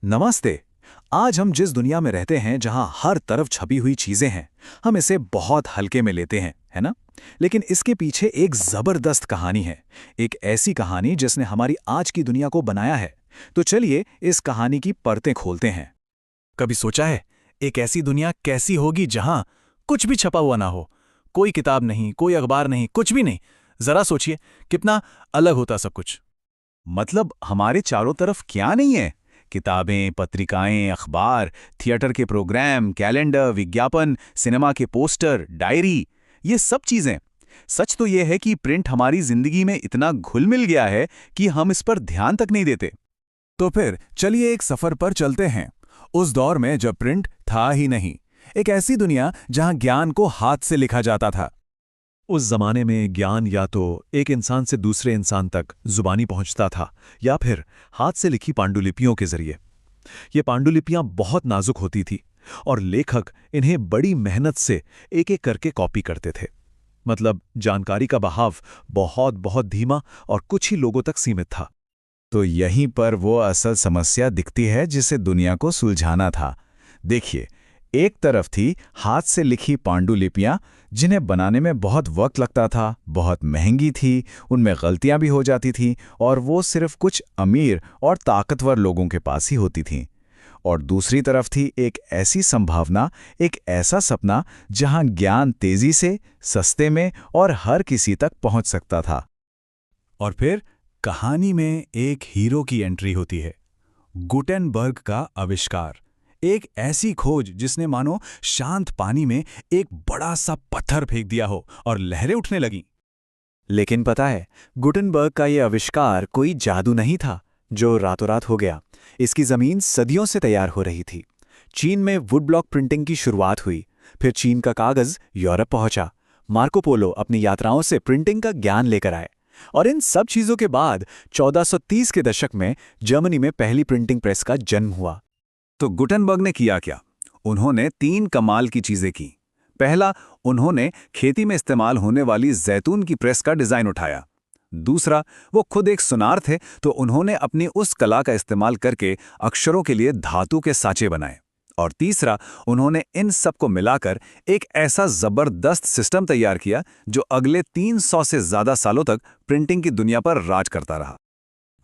नमस्ते। आज हम जिस दुनिया में रहते हैं जहां हर तरफ छपी हुई चीजें हैं, हम इसे बहुत हल्के में लेते हैं, है ना? लेकिन इसके पीछे एक जबरदस्त कहानी है। एक ऐसी कहानी जिसने हमारी आज की दुनिया को बनाया है। तो चलिए इस कहानी की परतें खोलते हैं। कभी सोचा है एक ऐसी दुनिया कैसी होगी जहां कुछ भी छपा हुआ ना हो? कोई किताब नहीं, कोई अखबार नहीं, कुछ भी नहीं। जरा सोचिए कितना अलग होता सब कुछ। मतलब हमारे चारों तरफ क्या नहीं है? किताबें, पत्रिकाएं, अखबार, थिएटर के प्रोग्राम, कैलेंडर, विज्ञापन, सिनेमा के पोस्टर, डायरी, ये सब चीजें। सच तो ये है कि प्रिंट हमारी जिंदगी में इतना घुल मिल गया है कि हम इस पर ध्यान तक नहीं देते। तो फिर चलिए एक सफर पर चलते हैं, उस दौर में जब प्रिंट था ही नहीं। एक ऐसी दुनिया जहां ज्ञान को हाथ से लिखा जाता था। उस जमाने में ज्ञान या तो एक इंसान से दूसरे इंसान तक जुबानी पहुंचता था या फिर हाथ से लिखी पांडुलिपियों के जरिए। ये पांडुलिपियां बहुत नाजुक होती थी और लेखक इन्हें बड़ी मेहनत से एक एक करके कॉपी करते थे। मतलब जानकारी का बहाव बहुत बहुत धीमा और कुछ ही लोगों तक सीमित था। तो यहीं पर वो असल समस्या दिखती है जिसे दुनिया को सुलझाना था। देखिए, एक तरफ थी हाथ से लिखी पांडुलिपियां जिन्हें बनाने में बहुत वक्त लगता था, बहुत महंगी थी, उनमें गलतियां भी हो जाती थीं और वो सिर्फ कुछ अमीर और ताकतवर लोगों के पास ही होती थीं। और दूसरी तरफ थी एक ऐसी संभावना, एक ऐसा सपना जहां ज्ञान तेजी से, सस्ते में और हर किसी तक पहुंच सकता था। और फिर कहानी में एक हीरो की एंट्री होती है, गुटेनबर्ग का आविष्कार। एक ऐसी खोज जिसने मानो शांत पानी में एक बड़ा सा पत्थर फेंक दिया हो और लहरें उठने लगीं। लेकिन पता है, गुटेनबर्ग का ये आविष्कार कोई जादू नहीं था जो रातों रात हो गया। इसकी जमीन सदियों से तैयार हो रही थी। चीन में वुड ब्लॉक प्रिंटिंग की शुरुआत हुई, फिर चीन का कागज यूरोप पहुंचा। मार्को पोलो अपनी यात्राओं से प्रिंटिंग का ज्ञान लेकर आए। और इन सब चीजों के बाद 1430 के दशक में जर्मनी में पहली प्रिंटिंग प्रेस का जन्म हुआ। तो गुटेनबर्ग ने किया क्या? उन्होंने 3 कमाल की चीजें की। पहला, उन्होंने खेती में इस्तेमाल होने वाली जैतून की प्रेस का डिजाइन उठाया। दूसरा, वो खुद एक सुनार थे, तो उन्होंने अपनी उस कला का इस्तेमाल करके अक्षरों के लिए धातु के साँचे बनाए। और तीसरा, उन्होंने इन सब को मिलाकर एक ऐसा जबरदस्त सिस्टम तैयार किया जो अगले 300 से ज्यादा सालों तक प्रिंटिंग की दुनिया पर राज करता रहा।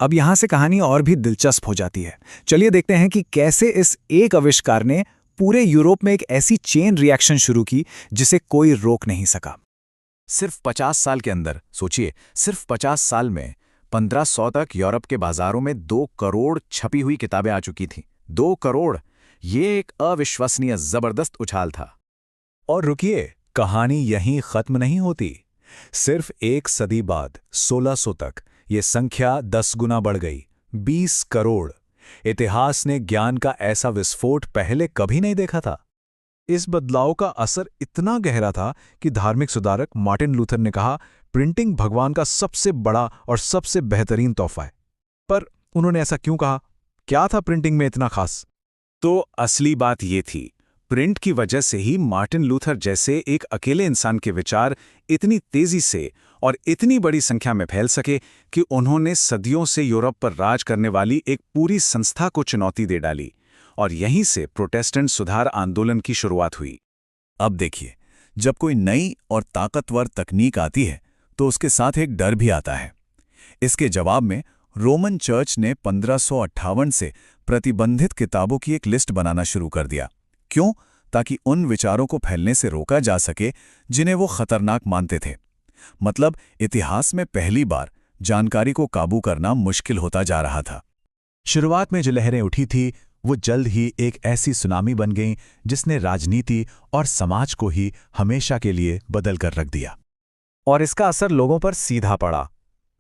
अब यहां से कहानी और भी दिलचस्प हो जाती है। चलिए देखते हैं कि कैसे इस एक आविष्कार ने पूरे यूरोप में एक ऐसी चेन रिएक्शन शुरू की जिसे कोई रोक नहीं सका। सिर्फ 50 साल के अंदर सोचिए, सिर्फ 50 साल में 1500 तक यूरोप के बाजारों में 2 करोड़ छपी हुई किताबें आ चुकी थीं। 2 करोड़! ये एक अविश्वसनीय जबरदस्त उछाल था। और रुकिए, कहानी यहीं खत्म नहीं होती। सिर्फ एक सदी बाद 1600 तक ये संख्या 10 गुना बढ़ गई, 20 करोड़। इतिहास ने ज्ञान का ऐसा विस्फोट पहले कभी नहीं देखा था। इस बदलाव का असर इतना गहरा था कि धार्मिक सुधारक मार्टिन लूथर ने कहा, प्रिंटिंग भगवान का सबसे बड़ा और सबसे बेहतरीन तोहफा है। पर उन्होंने ऐसा क्यों कहा? क्या था प्रिंटिंग में इतना खास? तो असली बात ये थी, प्रिंट की वजह से ही मार्टिन लूथर जैसे एक अकेले इंसान के विचार इतनी तेजी से और इतनी बड़ी संख्या में फैल सके कि उन्होंने सदियों से यूरोप पर राज करने वाली एक पूरी संस्था को चुनौती दे डाली। और यहीं से प्रोटेस्टेंट सुधार आंदोलन की शुरुआत हुई। अब देखिए, जब कोई नई और ताकतवर तकनीक आती है तो उसके साथ एक डर भी आता है। इसके जवाब में रोमन चर्च ने 1558 से प्रतिबंधित किताबों की एक लिस्ट बनाना शुरू कर दिया। क्यों? ताकि उन विचारों को फैलने से रोका जा सके जिन्हें वो खतरनाक मानते थे। मतलब इतिहास में पहली बार जानकारी को काबू करना मुश्किल होता जा रहा था। शुरुआत में जो लहरें उठी थी वो जल्द ही एक ऐसी सुनामी बन गईं जिसने राजनीति और समाज को ही हमेशा के लिए बदल कर रख दिया। और इसका असर लोगों पर सीधा पड़ा।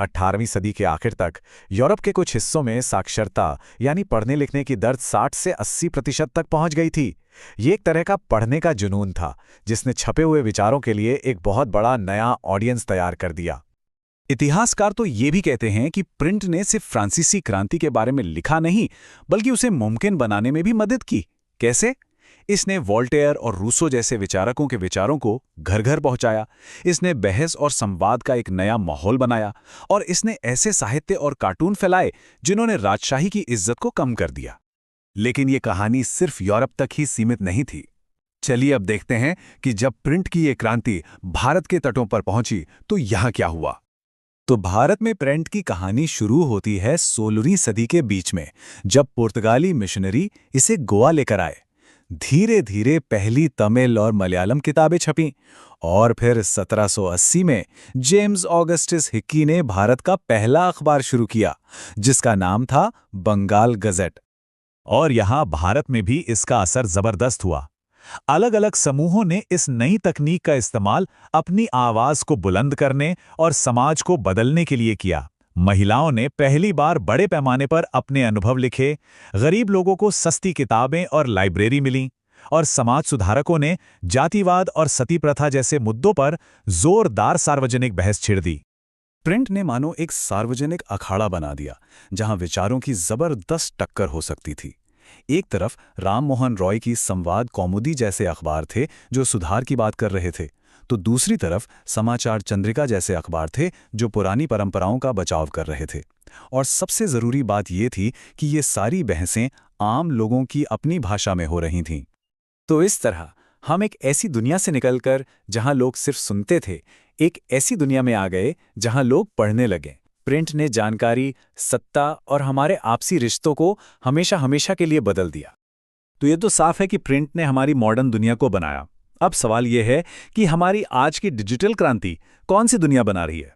18वीं सदी के आखिर तक यूरोप के कुछ हिस्सों में साक्षरता यानी पढ़ने लिखने की दर 60 से 80% तक पहुंच गई थी। ये एक तरह का पढ़ने का जुनून था जिसने छपे हुए विचारों के लिए एक बहुत बड़ा नया ऑडियंस तैयार कर दिया। इतिहासकार तो ये भी कहते हैं कि प्रिंट ने सिर्फ फ्रांसीसी क्रांति के बारे में लिखा नहीं, बल्कि उसे मुमकिन बनाने में भी मदद की। कैसे? इसने वोल्टेयर और रूसो जैसे विचारकों के विचारों को घर घर पहुंचाया। इसने बहस और संवाद का एक नया माहौल बनाया और इसने ऐसे साहित्य और कार्टून फैलाए जिन्होंने राजशाही की इज्जत को कम कर दिया। लेकिन ये कहानी सिर्फ यूरोप तक ही सीमित नहीं थी। चलिए अब देखते हैं कि जब प्रिंट की ये क्रांति भारत के तटों पर पहुंची तो यहाँ क्या हुआ। तो भारत में प्रिंट की कहानी शुरू होती है 16वीं सदी के बीच में, जब पुर्तगाली मिशनरी इसे गोवा लेकर आए। धीरे धीरे पहली तमिल और मलयालम किताबें छपीं और फिर 1780 में जेम्स ऑगस्टस हिक्की ने भारत का पहला अखबार शुरू किया, जिसका नाम था बंगाल गज़ेट। और यहाँ भारत में भी इसका असर जबरदस्त हुआ। अलग अलग समूहों ने इस नई तकनीक का इस्तेमाल अपनी आवाज को बुलंद करने और समाज को बदलने के लिए किया। महिलाओं ने पहली बार बड़े पैमाने पर अपने अनुभव लिखे, गरीब लोगों को सस्ती किताबें और लाइब्रेरी मिलीं, और समाज सुधारकों ने जातिवाद और सती प्रथा जैसे मुद्दों पर जोरदार सार्वजनिक बहस छिड़ दी। प्रिंट ने मानो एक सार्वजनिक अखाड़ा बना दिया, जहां विचारों की जबरदस्त टक्कर हो सकती थी। एक तरफ राम मोहन रॉय की संवाद कौमुदी जैसे अखबार थे जो सुधार की बात कर रहे थे, तो दूसरी तरफ समाचार चंद्रिका जैसे अखबार थे जो पुरानी परंपराओं का बचाव कर रहे थे। और सबसे जरूरी बात यह थी कि ये सारी बहसें आम लोगों की अपनी भाषा में हो रही थीं। तो इस तरह हम एक ऐसी दुनिया से निकलकर, जहां लोग सिर्फ सुनते थे, एक ऐसी दुनिया में आ गए जहां लोग पढ़ने लगे। प्रिंट ने जानकारी, सत्ता और हमारे आपसी रिश्तों को हमेशा हमेशा के लिए बदल दिया। तो ये तो साफ है कि प्रिंट ने हमारी मॉडर्न दुनिया को बनाया। अब सवाल ये है कि हमारी आज की डिजिटल क्रांति कौन सी दुनिया बना रही है।